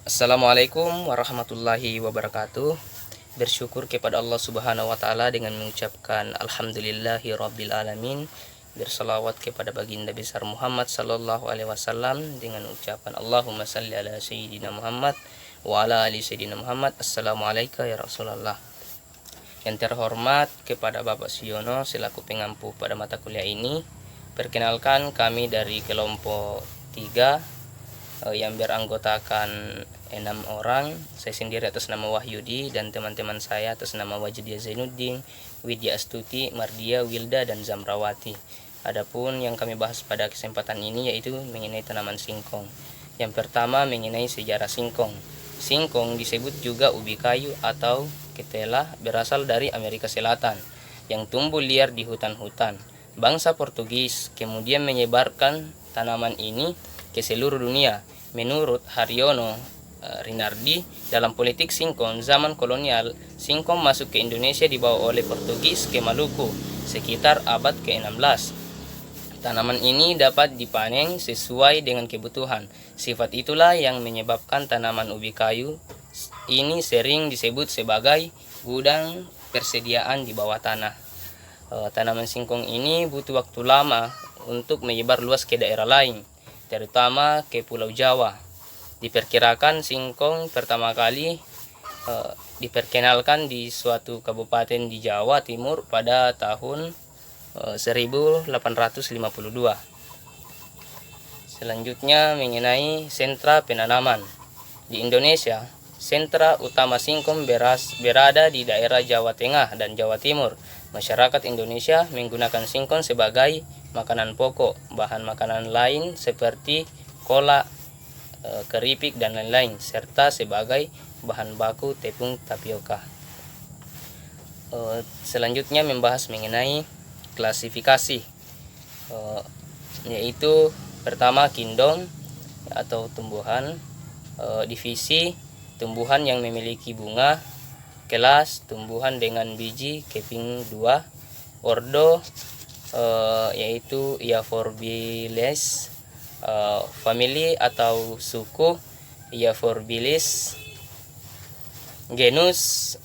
Assalamualaikum warahmatullahi wabarakatuh. Bersyukur kepada Allah Subhanahu wa taala dengan mengucapkan alhamdulillahi rabbil alamin. Bersalawat kepada baginda besar Muhammad sallallahu alaihi wasallam dengan ucapan Allahumma salli ala sayyidina Muhammad wa ala ali sayyidina Muhammad. Assalamualaikum ya Rasulullah. Yang terhormat kepada Bapak Siono selaku pengampu pada mata kuliah ini. Perkenalkan, kami dari kelompok 3 yang beranggotakan 6 orang. Saya sendiri atas nama Wahyudi dan teman-teman saya atas nama Wajidia Zainuddin, Widya Astuti, Mardia, Wilda, dan Zamrawati. Adapun yang kami bahas pada kesempatan ini yaitu mengenai tanaman singkong. Yang pertama mengenai sejarah singkong. Singkong disebut juga ubi kayu atau ketela, berasal dari Amerika Selatan yang tumbuh liar di hutan-hutan. Bangsa Portugis kemudian menyebarkan tanaman ini ke seluruh dunia. Menurut Haryono Rinardi, dalam politik singkong zaman kolonial, singkong masuk ke Indonesia dibawa oleh Portugis ke Maluku sekitar abad ke-16. Tanaman ini dapat dipanen sesuai dengan kebutuhan. Sifat itulah yang menyebabkan tanaman ubi kayu ini sering disebut sebagai gudang persediaan di bawah tanah. Tanaman singkong ini butuh waktu lama untuk menyebar luas ke daerah lain, terutama ke Pulau Jawa. Diperkirakan singkong pertama kali diperkenalkan di suatu kabupaten di Jawa Timur pada tahun 1852. Selanjutnya mengenai sentra penanaman. Di Indonesia, sentra utama singkong berada di daerah Jawa Tengah dan Jawa Timur. Masyarakat Indonesia menggunakan singkong sebagai makanan pokok. Bahan makanan lain seperti kolak, keripik, dan lain-lain, serta sebagai bahan baku tepung tapioka. Selanjutnya membahas mengenai klasifikasi, yaitu pertama kindong atau tumbuhan, divisi tumbuhan yang memiliki bunga, kelas tumbuhan dengan biji keping 2, ordo yaitu Euphorbiales, famili atau suku Euphorbilis, genus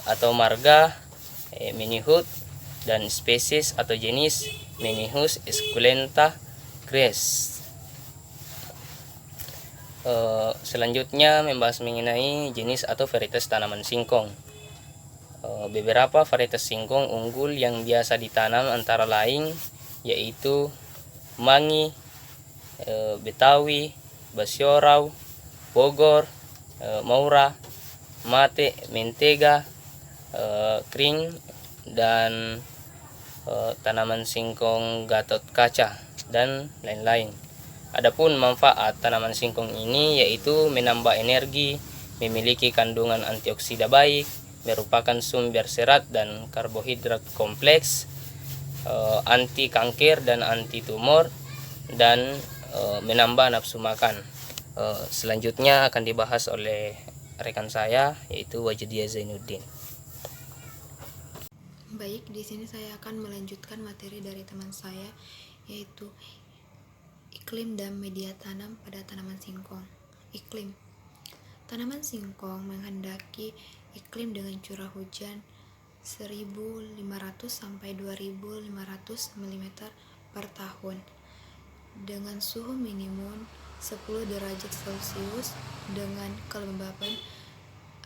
atau marga Menihut, dan spesies atau jenis Menihus esculenta Gres. Selanjutnya membahas mengenai jenis atau varietas tanaman singkong. Beberapa varietas singkong unggul yang biasa ditanam antara lain yaitu Mangi, Betawi, Basiorau, Bogor, Maura, Mate, Mentega, Kring, dan tanaman singkong Gatot Kaca, dan lain-lain. Adapun manfaat tanaman singkong ini yaitu menambah energi, memiliki kandungan antioksida baik, merupakan sumber serat dan karbohidrat kompleks, anti kanker dan anti tumor, dan menambah nafsu makan. Selanjutnya akan dibahas oleh rekan saya yaitu Wajidia Zainuddin. Baik, di sini saya akan melanjutkan materi dari teman saya yaitu iklim dan media tanam pada tanaman singkong. Iklim. Tanaman singkong menghendaki iklim dengan curah hujan 1.500 sampai 2.500 mm per tahun dengan suhu minimum 10 derajat Celcius dengan kelembaban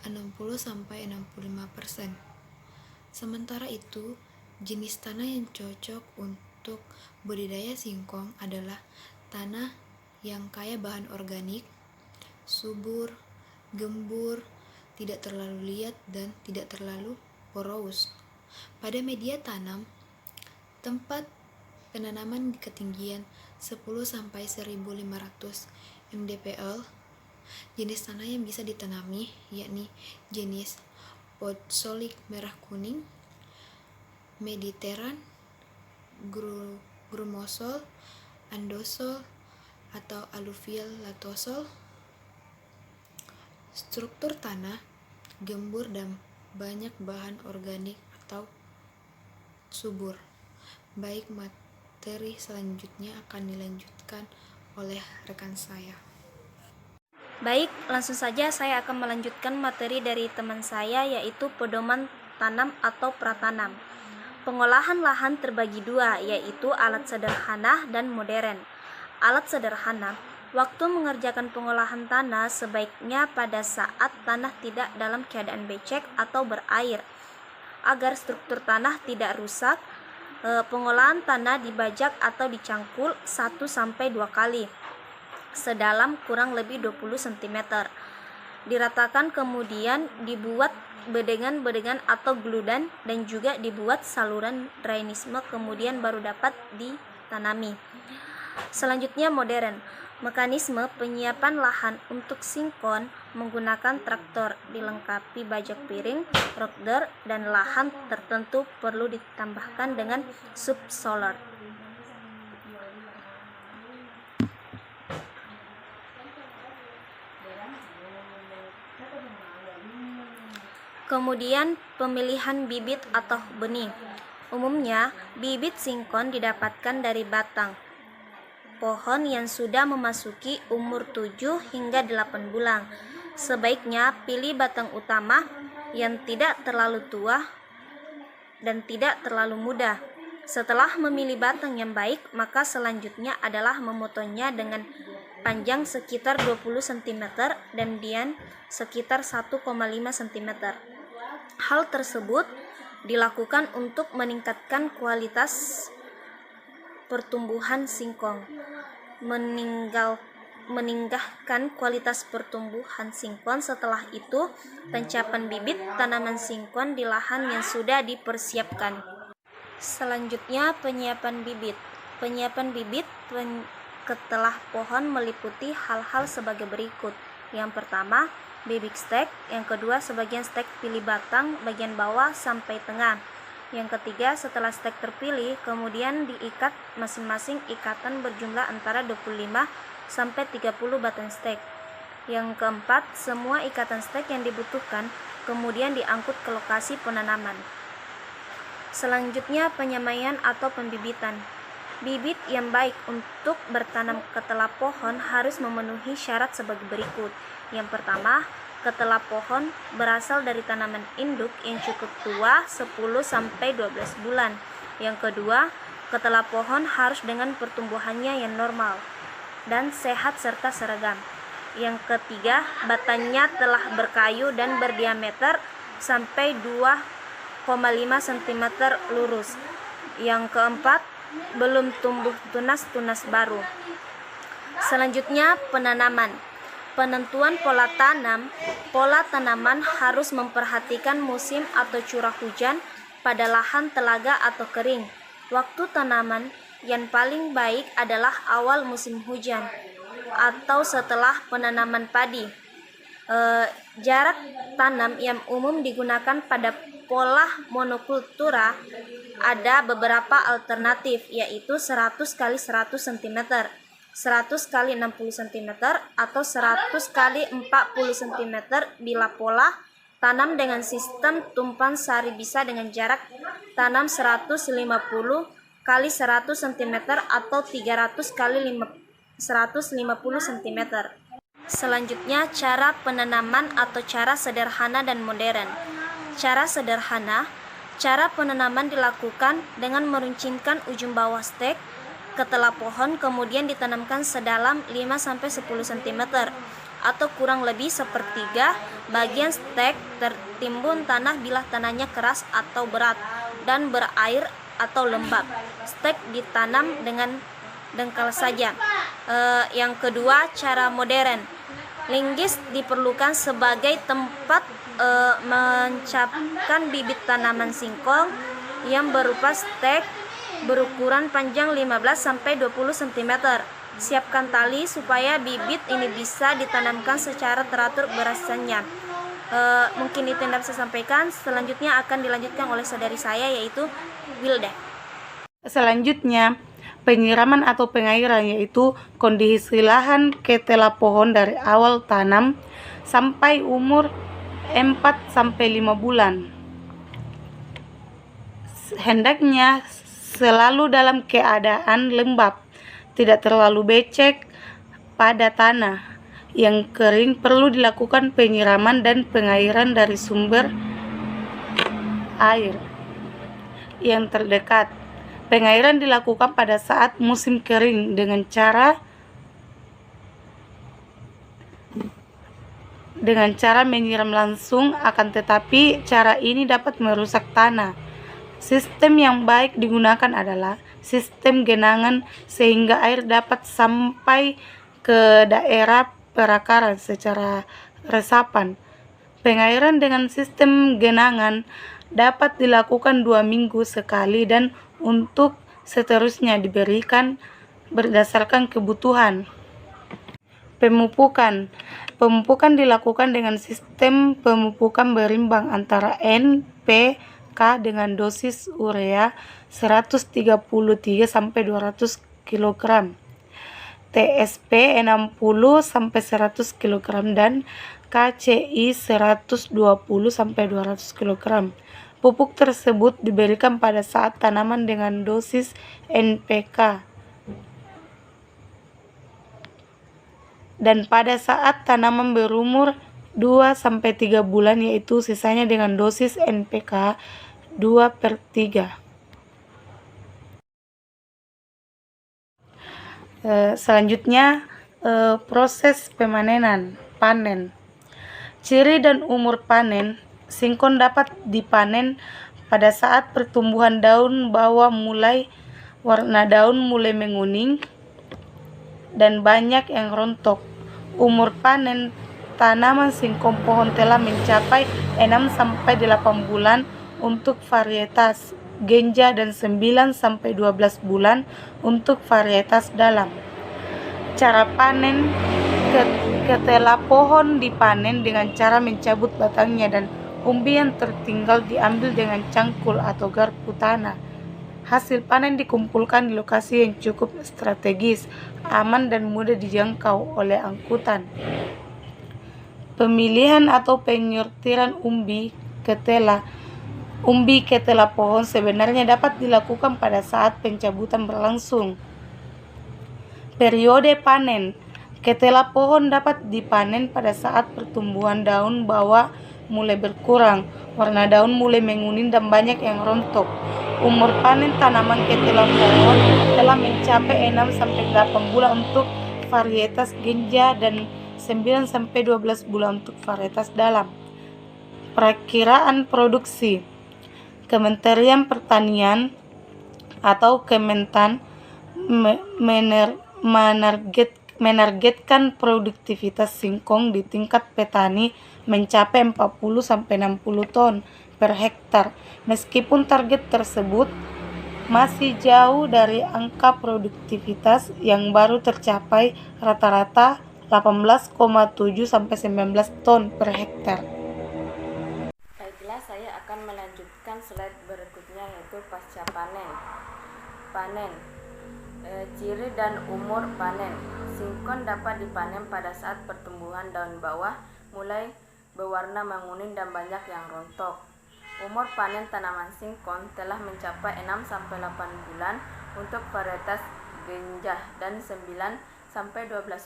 60 sampai 65%. Sementara itu, jenis tanah yang cocok untuk budidaya singkong adalah tanah yang kaya bahan organik, subur, gembur, tidak terlalu liat, dan tidak terlalu porous. Pada media tanam, tempat penanaman di ketinggian 10 sampai 1.500 mdpl. Jenis tanah yang bisa ditanami yakni jenis Podsolik merah kuning, Mediteran, Grumosol, Andosol, atau Alluvial latosol. Struktur tanah gembur dan banyak bahan organik atau subur. Baik, materi selanjutnya akan dilanjutkan oleh rekan saya. Baik, langsung saja saya akan melanjutkan materi dari teman saya, yaitu pedoman tanam atau pratanam. Pengolahan lahan terbagi dua, yaitu alat sederhana dan modern. Alat sederhana, waktu mengerjakan pengolahan tanah sebaiknya pada saat tanah tidak dalam keadaan becek atau berair. Agar struktur tanah tidak rusak, pengolahan tanah dibajak atau dicangkul 1-2 kali sedalam kurang lebih 20 cm. Diratakan, kemudian dibuat bedengan-bedengan atau gludan dan juga dibuat saluran drainasme, kemudian baru dapat ditanami. Selanjutnya modern. Mekanisme penyiapan lahan untuk sinkon menggunakan traktor, dilengkapi bajak piring, roder, dan lahan tertentu perlu ditambahkan dengan subsoiler. Kemudian pemilihan bibit atau benih. Umumnya, bibit sinkon didapatkan dari batang pohon yang sudah memasuki umur 7 hingga 8 bulan. Sebaiknya pilih batang utama yang tidak terlalu tua dan tidak terlalu muda. Setelah memilih batang yang baik, maka selanjutnya adalah memotongnya dengan panjang sekitar 20 cm dan dian sekitar 1,5 cm. Hal tersebut dilakukan untuk meningkatkan kualitas pertumbuhan singkong. Meningkatkan kualitas pertumbuhan singkong. Setelah itu, pencapan bibit tanaman singkong di lahan yang sudah dipersiapkan. Selanjutnya, penyiapan bibit. Penyiapan bibit setelah pohon meliputi hal-hal sebagai berikut. Yang pertama, bibit stek. Yang kedua, sebagian stek pilih batang bagian bawah sampai tengah. Yang ketiga, setelah stek terpilih, kemudian diikat masing-masing ikatan berjumlah antara 25 sampai 30 batang stek. Yang keempat, semua ikatan stek yang dibutuhkan kemudian diangkut ke lokasi penanaman. Selanjutnya, penyemaian atau pembibitan. Bibit yang baik untuk bertanam ketela pohon harus memenuhi syarat sebagai berikut. Yang pertama, ketela pohon berasal dari tanaman induk yang cukup tua 10-12 bulan. Yang kedua, ketela pohon harus dengan pertumbuhannya yang normal dan sehat serta seragam. Yang ketiga, batangnya telah berkayu dan berdiameter sampai 2,5 cm lurus. Yang keempat, belum tumbuh tunas-tunas baru. Selanjutnya, penanaman. Penentuan pola tanam. Pola tanaman harus memperhatikan musim atau curah hujan pada lahan telaga atau kering. Waktu tanaman yang paling baik adalah awal musim hujan atau setelah penanaman padi. Jarak tanam yang umum digunakan pada pola monokultura ada beberapa alternatif, yaitu 100 x 100 cm, 100 x 60 cm, atau 100 x 40 cm bila pola tanam dengan sistem tumpan sari bisa dengan jarak tanam 150 x 100 cm atau 300 x 150 cm. Selanjutnya, cara penanaman atau cara sederhana dan modern. Cara sederhana, cara penanaman dilakukan dengan meruncingkan ujung bawah stek ketela pohon, kemudian ditanamkan sedalam 5-10 cm atau kurang lebih sepertiga bagian stek tertimbun tanah bila tanahnya keras atau berat dan berair atau lembab. Stek ditanam dengan dengkal saja. Yang kedua, cara modern. Linggis diperlukan sebagai tempat mencapkan bibit tanaman singkong yang berupa stek berukuran panjang 15-20 cm. Siapkan tali supaya bibit ini bisa ditanamkan secara teratur berasannya. Mungkin itu yang dapat saya sampaikan. Selanjutnya akan dilanjutkan oleh saudari saya, yaitu Wilda. Selanjutnya, penyiraman atau pengairan, yaitu kondisi lahan ketela pohon dari awal tanam sampai umur 4-5 bulan. Hendaknya selalu dalam keadaan lembab, tidak terlalu becek pada tanah. yang kering perlu dilakukan penyiraman dan pengairan dari sumber air yang terdekat. Pengairan dilakukan pada saat musim kering dengan cara menyiram langsung, akan tetapi cara ini dapat merusak tanah. Sistem yang baik digunakan adalah sistem genangan sehingga air dapat sampai ke daerah perakaran secara resapan. Pengairan dengan sistem genangan dapat dilakukan 2 minggu sekali dan untuk seterusnya diberikan berdasarkan kebutuhan. Pemupukan dilakukan dengan sistem pemupukan berimbang antara NPK dengan dosis urea 133 sampai 200 kg, TSP 60 sampai 100 kg dan KCI 120 sampai 200 kg. Pupuk tersebut diberikan pada saat tanaman dengan dosis NPK dan pada saat tanaman berumur 2-3 bulan, yaitu sisanya dengan dosis NPK 2/3. Selanjutnya proses panen. Ciri dan umur panen. Singkong dapat dipanen pada saat pertumbuhan daun bawah warna daun mulai menguning dan banyak yang rontok. Umur panen tanaman singkong pohon telah mencapai 6-8 bulan untuk varietas genja dan 9-12 bulan untuk varietas dalam. Cara panen. Ketela pohon dipanen dengan cara mencabut batangnya dan umbi yang tertinggal diambil dengan cangkul atau garpu tanah. Hasil panen dikumpulkan di lokasi yang cukup strategis, aman dan mudah dijangkau oleh angkutan. Pemilihan atau penyortiran umbi ketela pohon sebenarnya dapat dilakukan pada saat pencabutan berlangsung. Periode panen. Ketela pohon dapat dipanen pada saat pertumbuhan daun bawah mulai berkurang, warna daun mulai menguning dan banyak yang rontok. Umur panen tanaman ketela pohon telah mencapai 6-8 bulan untuk varietas genja dan 9-12 bulan untuk varietas dalam. Perakiraan produksi. Kementerian Pertanian atau Kementan menargetkan produktivitas singkong di tingkat petani mencapai 40-60 ton per hektar. Meskipun target tersebut masih jauh dari angka produktivitas yang baru tercapai rata-rata 18,7-19 ton per hektar. Baiklah, saya akan melanjutkan slide berikutnya, yaitu pasca panen. Ciri dan umur panen. Singkong dapat dipanen pada saat pertumbuhan daun bawah mulai berwarna menguning dan banyak yang rontok. Umur panen tanaman singkong telah mencapai 6-8 bulan untuk varietas genjah dan 9-12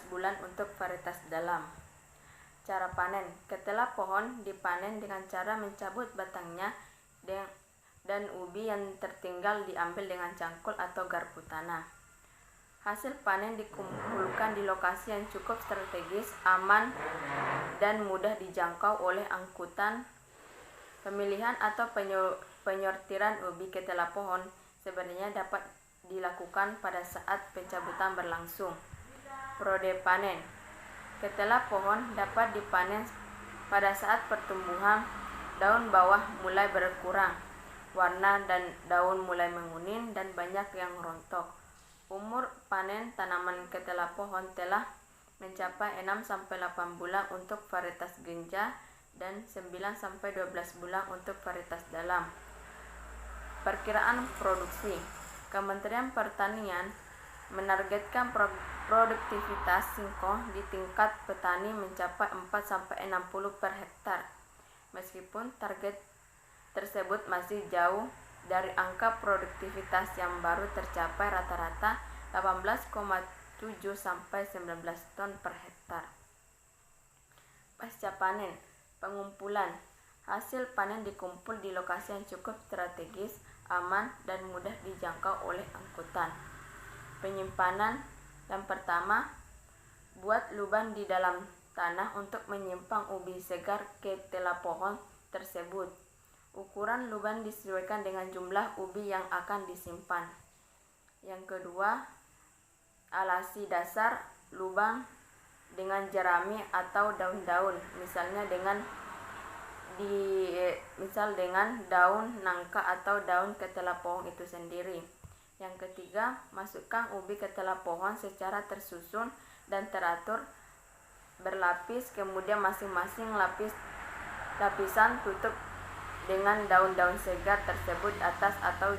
bulan untuk varietas dalam. Cara panen. Ketela pohon dipanen dengan cara mencabut batangnya dan ubi yang tertinggal diambil dengan cangkul atau garpu tanah. Hasil panen dikumpulkan di lokasi yang cukup strategis, aman, dan mudah dijangkau oleh angkutan. Pemilihan atau penyortiran ubi ketela pohon sebenarnya dapat dilakukan pada saat pencabutan berlangsung. Periode panen. Ketela pohon dapat dipanen pada saat pertumbuhan daun bawah mulai berkurang, warna dan daun mulai menguning dan banyak yang rontok. Umur panen tanaman ketela pohon telah mencapai 6-8 bulan untuk varietas genja dan 9-12 bulan untuk varietas dalam. Perkiraan produksi. Kementerian Pertanian menargetkan produktivitas singkong di tingkat petani mencapai 4-60 per hektar. Meskipun target tersebut masih jauh dari angka produktivitas yang baru tercapai rata-rata 18,7-19 ton per hektar. Pasca panen, pengumpulan. Hasil panen dikumpul di lokasi yang cukup strategis, aman, dan mudah dijangkau oleh angkutan. Penyimpanan. Yang pertama, buat lubang di dalam tanah untuk menyimpan ubi segar ke telah pohon tersebut. Ukuran lubang disesuaikan dengan jumlah ubi yang akan disimpan. Yang kedua, alasi dasar lubang dengan jerami atau daun-daun, misalnya dengan daun nangka atau daun ketela pohon itu sendiri. Yang ketiga, masukkan ubi ketela pohon secara tersusun dan teratur berlapis, kemudian masing-masing lapisan tutup dengan daun-daun segar tersebut atas atau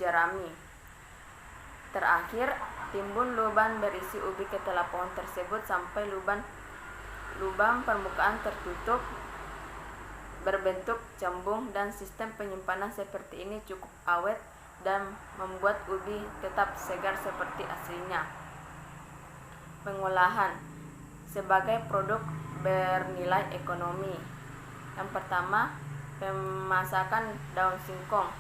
jerami. Terakhir, timbun lubang berisi ubi ketela pohon tersebut sampai lubang permukaan tertutup berbentuk cembung, dan sistem penyimpanan seperti ini cukup awet dan membuat ubi tetap segar seperti aslinya. Pengolahan sebagai produk bernilai ekonomi. Yang pertama, pemasakan daun singkong.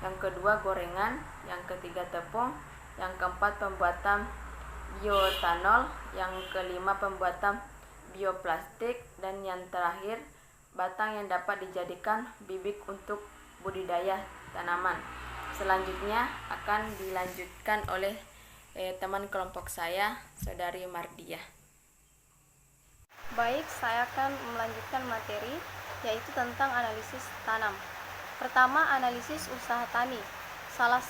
Yang kedua, gorengan. Yang ketiga, tepung. Yang keempat, pembuatan bioetanol. Yang kelima, pembuatan bioplastik. Dan yang terakhir, batang yang dapat dijadikan bibit untuk budidaya tanaman. Selanjutnya akan dilanjutkan oleh teman kelompok saya, Saudari Mardiah. Baik, saya akan melanjutkan materi, yaitu tentang analisis tanam. Pertama, analisis usaha tani. Salah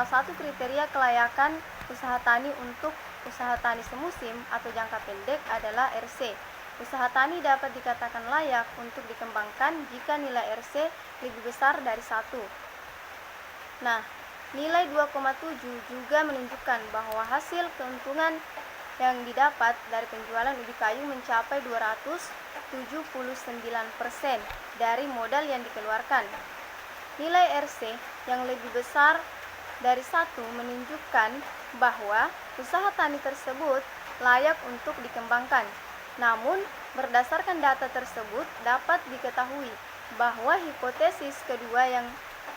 satu kriteria kelayakan usaha tani untuk usaha tani semusim atau jangka pendek adalah RC. Usaha tani dapat dikatakan layak untuk dikembangkan jika nilai RC lebih besar dari 1. Nah, nilai 2,7 juga menunjukkan bahwa hasil keuntungan yang didapat dari penjualan ubi kayu mencapai 279% dari modal yang dikeluarkan. Nilai RC yang lebih besar dari 1 menunjukkan bahwa usaha tani tersebut layak untuk dikembangkan. Namun, berdasarkan data tersebut dapat diketahui bahwa hipotesis kedua yang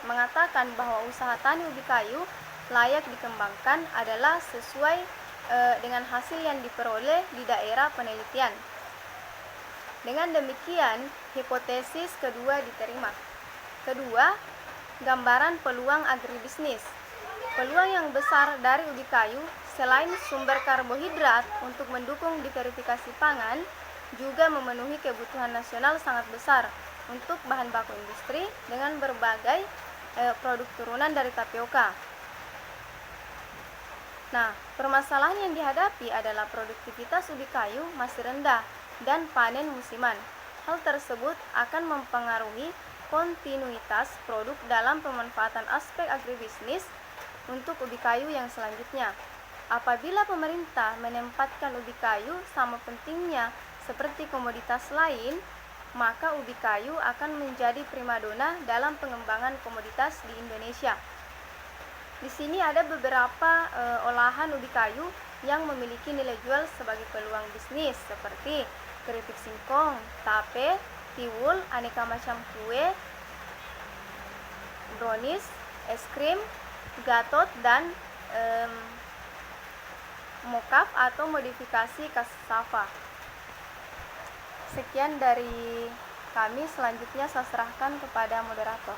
mengatakan bahwa usaha tani ubi kayu layak dikembangkan adalah sesuai dengan hasil yang diperoleh di daerah penelitian. Dengan demikian, hipotesis kedua diterima. Kedua, gambaran peluang agribisnis. Peluang yang besar dari ubi kayu selain sumber karbohidrat untuk mendukung diversifikasi pangan, juga memenuhi kebutuhan nasional sangat besar untuk bahan baku industri dengan berbagai produk turunan dari tapioka. Nah, permasalahan yang dihadapi adalah produktivitas ubi kayu masih rendah dan panen musiman. Hal tersebut akan mempengaruhi kontinuitas produk dalam pemanfaatan aspek agribisnis untuk ubi kayu yang selanjutnya. Apabila pemerintah menempatkan ubi kayu sama pentingnya seperti komoditas lain, maka ubi kayu akan menjadi primadona dalam pengembangan komoditas di Indonesia. Di sini ada beberapa olahan ubi kayu yang memiliki nilai jual sebagai peluang bisnis seperti keripik singkong, tape, tiwul, aneka macam kue, brownies, es krim, gatot, dan mokaf atau modifikasi cassava. Sekian dari kami, selanjutnya saya serahkan kepada moderator.